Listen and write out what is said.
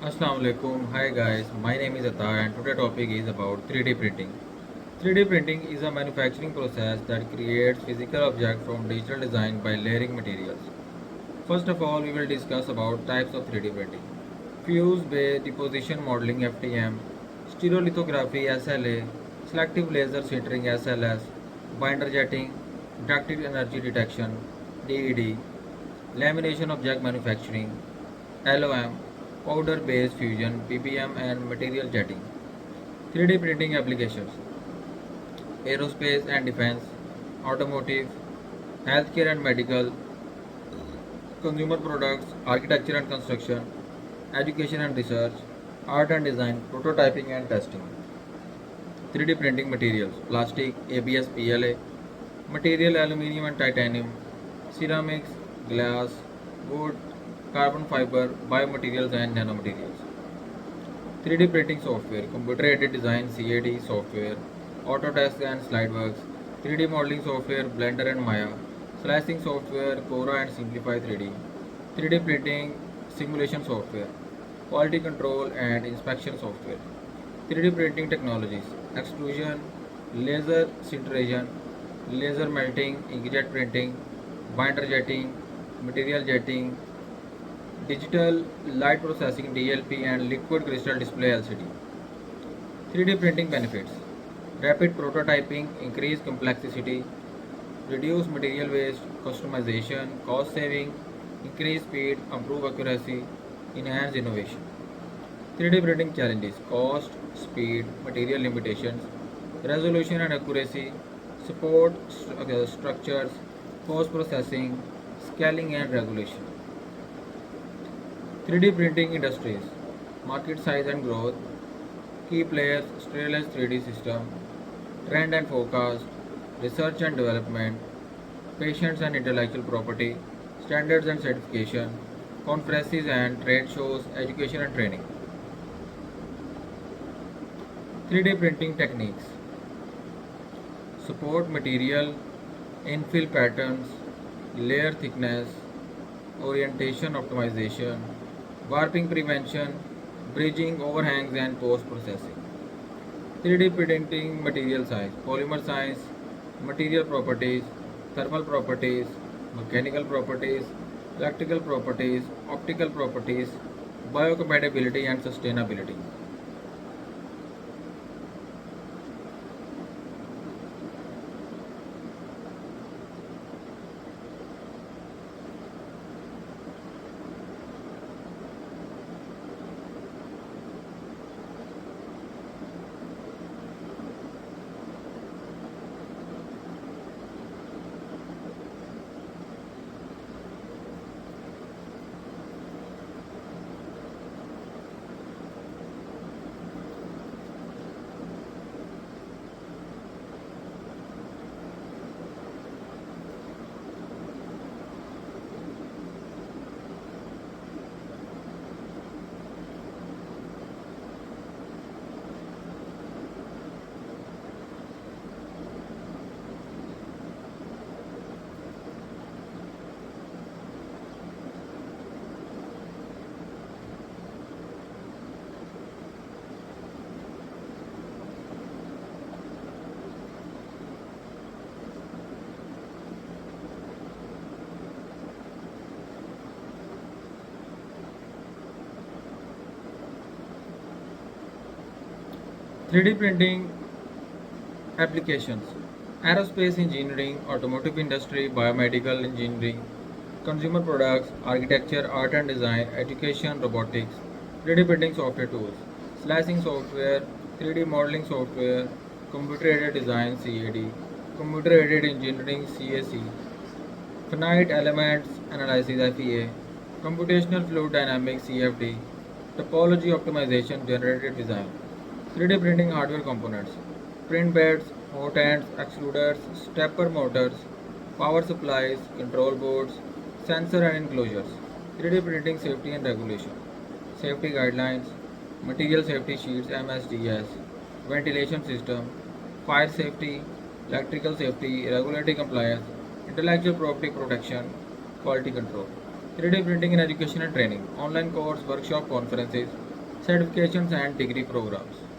Assalamu alaikum. Hi guys, my name is Atar and today topic is about 3D printing. 3D printing is a manufacturing process that creates physical objects from digital design by layering materials. First of all, we will discuss about types of 3D printing. Fuse based deposition modeling FDM, stereolithography SLA, selective laser sintering SLS, binder jetting, ducted energy detection DED, lamination object manufacturing LOM, powder based fusion PBM and material jetting. 3D printing applications aerospace and defense, automotive, healthcare and medical, consumer products, architecture and construction, education and research, art and design, prototyping and testing. 3D printing materials plastic, ABS, PLA, material aluminum and titanium, ceramics, glass, wood, carbon fiber, biomaterials and nanomaterials. 3D printing software, computer aided design CAD software, Autodesk and SlideWorks, 3D modeling software Blender and Maya, slicing software Cora and Simplify 3D, 3D printing simulation software, quality control and inspection software. 3D printing technologies, extrusion, laser sinteration, laser melting, inkjet printing, binder jetting, material jetting, digital light processing DLP and liquid crystal display LCD. 3D printing benefits rapid prototyping, increased complexity, reduce material waste, customization, cost saving, increase speed, improve accuracy, enhance innovation. 3D printing challenges cost, speed, material limitations, resolution and accuracy, support structures, post processing, scaling and regulation. 3D printing industries, market size and growth, key players, Sterilus 3D system, trend and forecast, research and development, patents and intellectual property, standards and certification, conferences and trade shows, education and training. 3D printing techniques support material, infill patterns, layer thickness, orientation optimization, warping prevention, bridging overhangs and post processing. 3D printing material science, polymer science, material properties, thermal properties, mechanical properties, electrical properties, optical properties, biocompatibility and sustainability. 3D printing applications aerospace engineering, automotive industry, biomedical engineering, consumer products, architecture, art and design, education, robotics, 3D printing software tools, slicing software, 3D modeling software, computer aided design CAD, computer aided engineering CAC, finite elements analysis FEA, computational fluid dynamics CFD, topology optimization generated design. 3D printing hardware components, print beds, hot ends, extruders, stepper motors, power supplies, control boards, sensor and enclosures. 3D printing safety and regulation, safety guidelines, material safety sheets MSDS, ventilation system, fire safety, electrical safety, regulatory compliance, intellectual property protection, quality control. 3D printing in education and training, online course, workshop, conferences, certifications and degree programs.